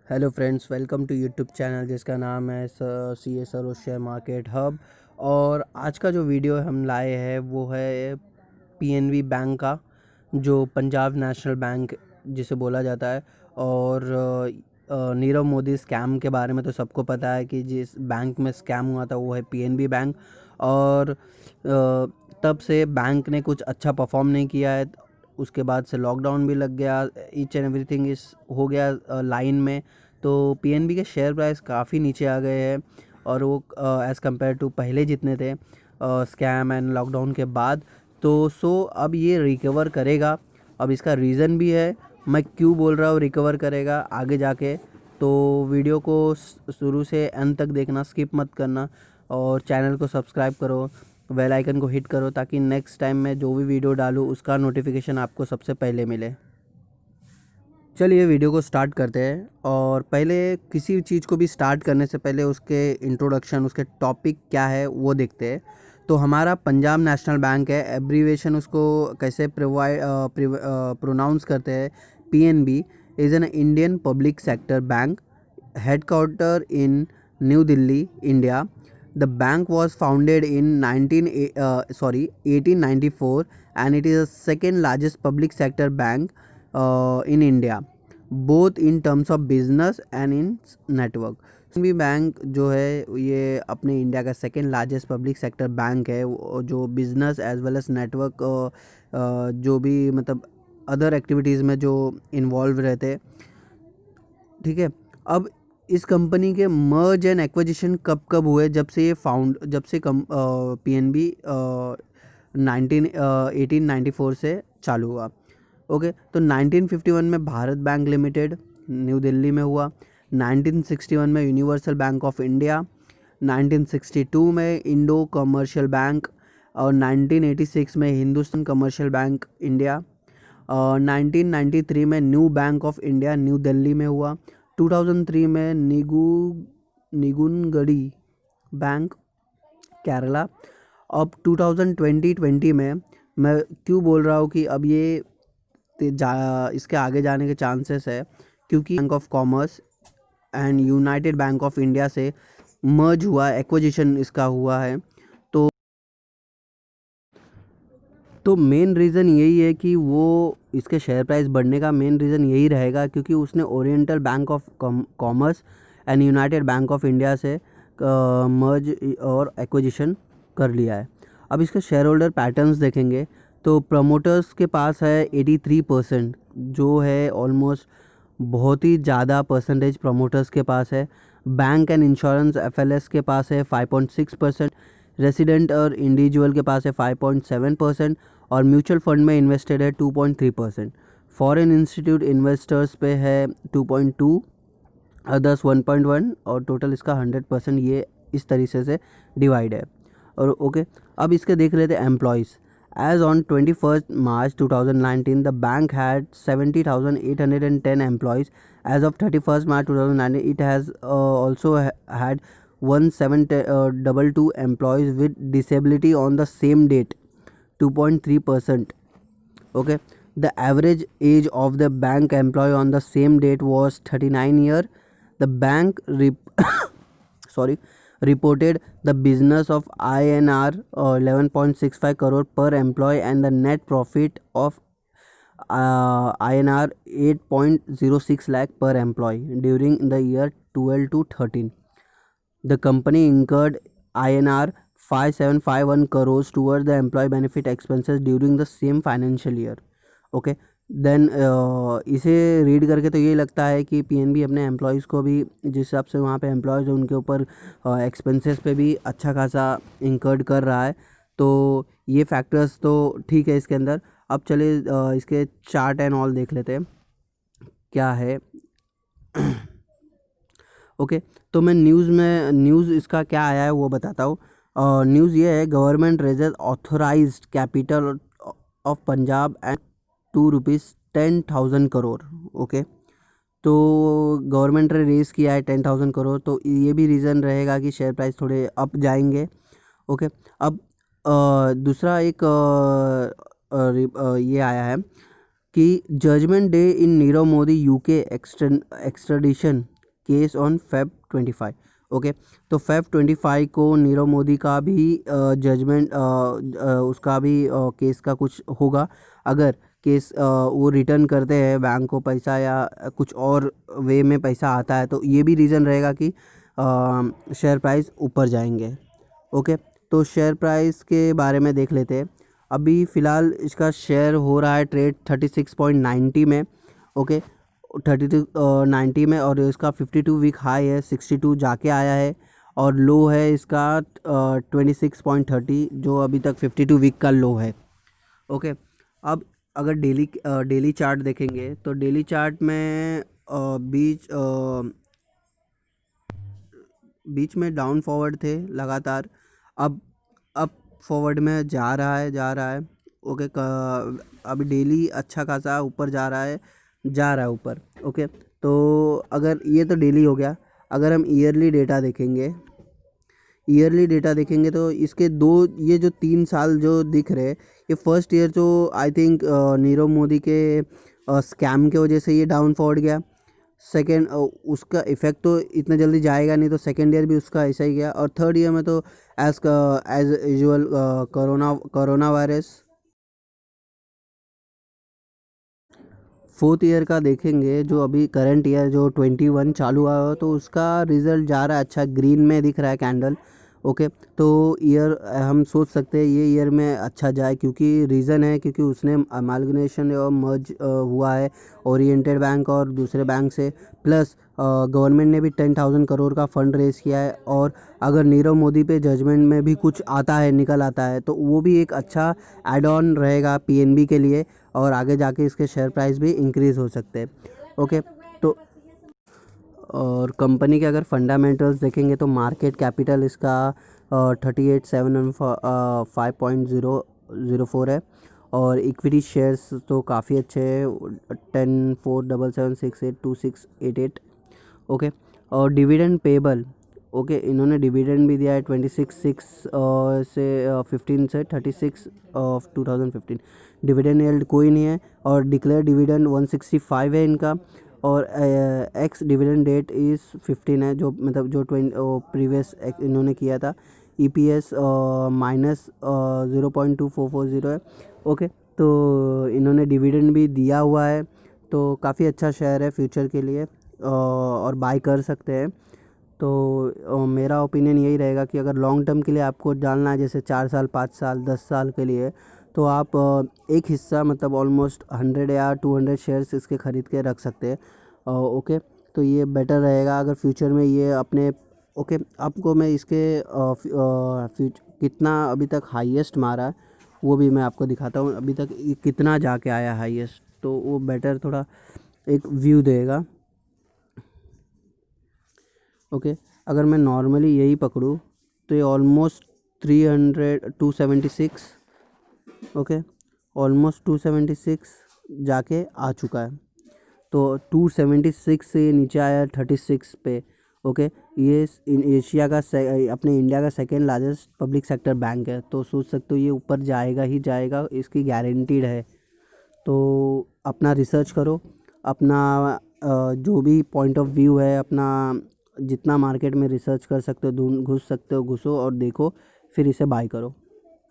Hello friends, welcome to YouTube channel जिसका नाम है सी एस और शेयर मार्केट हब। और आज का जो वीडियो हम लाए हैं वो है पीएनबी बैंक का, जो पंजाब नेशनल बैंक जिसे बोला जाता है। और नीरव मोदी स्कैम के बारे में तो सबको पता है कि जिस बैंक में स्कैम हुआ था वो है पीएनबी बैंक। और तब से बैंक ने कुछ अच्छा परफॉर्म नहीं किया है। उसके बाद से लॉकडाउन भी लग गया, ईच एंड एवरीथिंग इस हो गया लाइन में। तो पीएनबी के शेयर प्राइस काफ़ी नीचे आ गए हैं और वो एज़ कंपेयर टू पहले जितने थे स्कैम एंड लॉकडाउन के बाद। तो अब ये रिकवर करेगा। अब इसका रीज़न भी है, मैं क्यों बोल रहा हूँ रिकवर करेगा आगे जाके। तो वीडियो को शुरू से अंत तक देखना, स्किप मत करना। और चैनल को सब्सक्राइब करो, बेल आइकन को हिट करो ताकि नेक्स्ट टाइम मैं जो भी वीडियो डालूँ उसका नोटिफिकेशन आपको सबसे पहले मिले। चलिए वीडियो को स्टार्ट करते हैं। और पहले किसी चीज़ को भी स्टार्ट करने से पहले उसके इंट्रोडक्शन, उसके टॉपिक क्या है वो देखते हैं। तो हमारा पंजाब नेशनल बैंक है, एब्रीवेशन उसको कैसे प्रोनाउंस करते हैं, PNB is an Indian public sector bank headquartered in New Delhi, India. The bank was founded in 1894 and it is the second largest public sector bank in India, both in terms of business and in network. भी bank जो है ये अपने India का second largest public sector bank है, जो business as well as network जो भी मतलब अदर एक्टिविटीज़ में जो इन्वॉल्व रहते। ठीक है। अब इस कंपनी के मर्ज एंड एक्विजिशन कब कब हुए, जब से पीएनबी 1894 से चालू हुआ। ओके, तो 1951 में Bharat bank limited new Delhi में हुआ। 1961 में यूनिवर्सल बैंक ऑफ इंडिया। 1962 में इंडो कमर्शियल बैंक। और 1986 में हिंदुस्तान कमर्शियल बैंक इंडिया। 1993 में new bank of India new Delhi में हुआ। 2003 में निगुनगड़ी बैंक केरला। अब 2020 में मैं क्यों बोल रहा हूँ कि अब ये इसके आगे जाने के चांसेस है, क्योंकि bank of commerce and United bank of India से मर्ज हुआ, एक्विजिशन इसका हुआ है। तो मेन रीज़न यही है कि वो इसके शेयर प्राइस बढ़ने का मेन रीज़न यही रहेगा, क्योंकि उसने oriental bank of commerce and United bank of India से मर्ज और एक्विजिशन कर लिया है। अब इसके शेयर होल्डर पैटर्न्स देखेंगे तो प्रमोटर्स के पास है 83%, जो है ऑलमोस्ट बहुत ही ज़्यादा परसेंटेज प्रमोटर्स के पास है। बैंक एंड इंश्योरेंस एफएलएस के पास है 5.6%। रेसिडेंट और इंडिविजुअल के पास है 5.7%। और म्यूचुअल फंड में इन्वेस्टेड है 2.3%। फॉरेन इंस्टीट्यूट इन्वेस्टर्स पे है 2.2, अदर्स 1.1 और टोटल इसका 100%। ये इस तरीके से डिवाइड है। और ओके, अब इसके देख लेते हैं employees. As on 21st March 2019, the bank had 70,810 employees. As of 31st March 2019, it has also had 1722 employees with disability on the same date, 2.3%. Okay, the average age of the bank employee on the same date was 39 years. The bank reported the business of INR 11.65 crore per employee and the net profit of INR 8.06 lakh per employee during the year 12 to 13. The company incurred INR 5751 crores towards the employee benefit expenses during the same financial year. Okay, then इसे read करके तो ये लगता है कि PNB अपने employees को भी, जिस हिसाब से वहाँ पे एम्प्लॉयज़ उनके ऊपर एक्सपेंसेस पे भी अच्छा खासा इंकर्ड कर रहा है। तो ये फैक्टर्स तो ठीक है इसके अंदर। अब चले इसके चार्ट एंड ऑल देख लेते हैं क्या है। ओके, तो मैं न्यूज़ इसका क्या आया है वो बताता हूँ। न्यूज़ ये है, government raises authorised capital of Punjab and ₹10,000 crore. Okay, तो गवर्नमेंट ने रेज़ किया है 10,000 करोड़, तो ये भी रीज़न रहेगा कि शेयर प्राइस थोड़े अप जाएंगे। ओके, अब दूसरा एक ये आया है कि judgement day in Nirav Modi UK extradition case on Feb 25। Okay, तो Feb 25 को नीरव मोदी का भी जजमेंट, उसका भी केस का कुछ होगा। अगर केस वो रिटर्न करते हैं बैंक को पैसा या कुछ और वे में पैसा आता है, तो ये भी रीज़न रहेगा कि शेयर प्राइस ऊपर जाएंगे। ओके, तो शेयर प्राइस के बारे में देख लेते हैं। अभी फ़िलहाल इसका शेयर हो रहा है ट्रेड 36.90 में। ओके, 3290 में, और इसका 52 वीक हाई है 62 जाके आया है, और लो है इसका 26.30 जो अभी तक 52 वीक का लो है। ओके, अब अगर डेली चार्ट देखेंगे तो डेली चार्ट में बीच में डाउन फॉरवर्ड थे लगातार, अब फॉरवर्ड में जा रहा है। ओके, अभी डेली अच्छा खासा ऊपर जा रहा है ऊपर। ओके, तो अगर ये तो डेली हो गया, अगर हम ईयरली डेटा देखेंगे तो इसके ये जो 3 साल जो दिख रहे, ये फर्स्ट ईयर जो आई थिंक नीरव मोदी के स्कैम के वजह से ये डाउन फॉरवर्ड गया। सेकेंड, उसका इफ़ेक्ट तो इतना जल्दी जाएगा नहीं, तो सेकेंड ईयर भी उसका ऐसा ही गया, और थर्ड ईयर में तो as usual corona virus. Fourth year का देखेंगे, जो अभी करंट ईयर जो 21 चालू हुआ हो, तो उसका रिज़ल्ट जा रहा है अच्छा, ग्रीन में दिख रहा है कैंडल। ओके, तो ईयर हम सोच सकते हैं ये ईयर में अच्छा जाए, क्योंकि रीज़न है क्योंकि उसने अमालगमेशन और मर्ज हुआ है ओरिएंटेड बैंक और दूसरे बैंक से, प्लस गवर्नमेंट ने भी 10,000 करोड़ का फंड रेज़ किया है, और अगर नीरव मोदी पे जजमेंट में भी कुछ निकल आता है, तो वो भी एक अच्छा एड ऑन रहेगा पीएनबी के लिए, और आगे जाके इसके शेयर प्राइस भी इंक्रीज़ हो सकते हैं। ओके, तो और कंपनी के अगर फंडामेंटल्स देखेंगे तो मार्केट कैपिटल इसका 38,705.004 है, और इक्विटी शेयर्स तो काफ़ी अच्छे हैं 10,477,682,688। ओके, और डिविडेंड पेबल, ओके, इन्होंने डिविडेंड भी दिया है 26 से 15 से 36 ऑफ 2015। डिविडेंड यील्ड कोई नहीं है, और डिक्लेयर डिविडेंड 165 है इनका, और एक्स डिविडेंड डेट इज़ 15 है, जो मतलब जो प्रीवियस इन्होंने किया था। EPS माइनस 0.2440 है। ओके, तो इन्होंने डिविडेंड भी दिया हुआ है, तो काफ़ी अच्छा शेयर है फ्यूचर के लिए, और बाय कर सकते हैं। तो मेरा ओपिनियन यही रहेगा कि अगर लॉन्ग टर्म के लिए आपको डालना है, जैसे 4 साल 5 साल 10 साल के लिए, तो आप एक हिस्सा मतलब ऑलमोस्ट 100 या 200 शेयर्स इसके ख़रीद के रख सकते हैं। ओके, तो ये बेटर रहेगा अगर फ्यूचर में ये अपने। ओके, आपको मैं इसके कितना अभी तक हाईएस्ट मारा है वो भी मैं आपको दिखाता हूँ, अभी तक कितना जाके आया हाईएस्ट, तो वो बेटर थोड़ा एक व्यू देगा। ओके, अगर मैं नॉर्मली यही पकड़ूँ तो ये ऑलमोस्ट 276, ओके, ऑलमोस्ट 276 जाके आ चुका है, तो 276 से नीचे आया 36 पे। ओके, ये एशिया का अपने इंडिया का second largest public sector bank है, तो सोच सकते हो ये ऊपर जाएगा ही जाएगा, इसकी गारंटीड है। तो अपना रिसर्च करो, अपना जो भी पॉइंट ऑफ व्यू है, अपना जितना मार्केट में रिसर्च कर सकते हो घुस सकते हो, घुसो और देखो, फिर इसे बाय करो।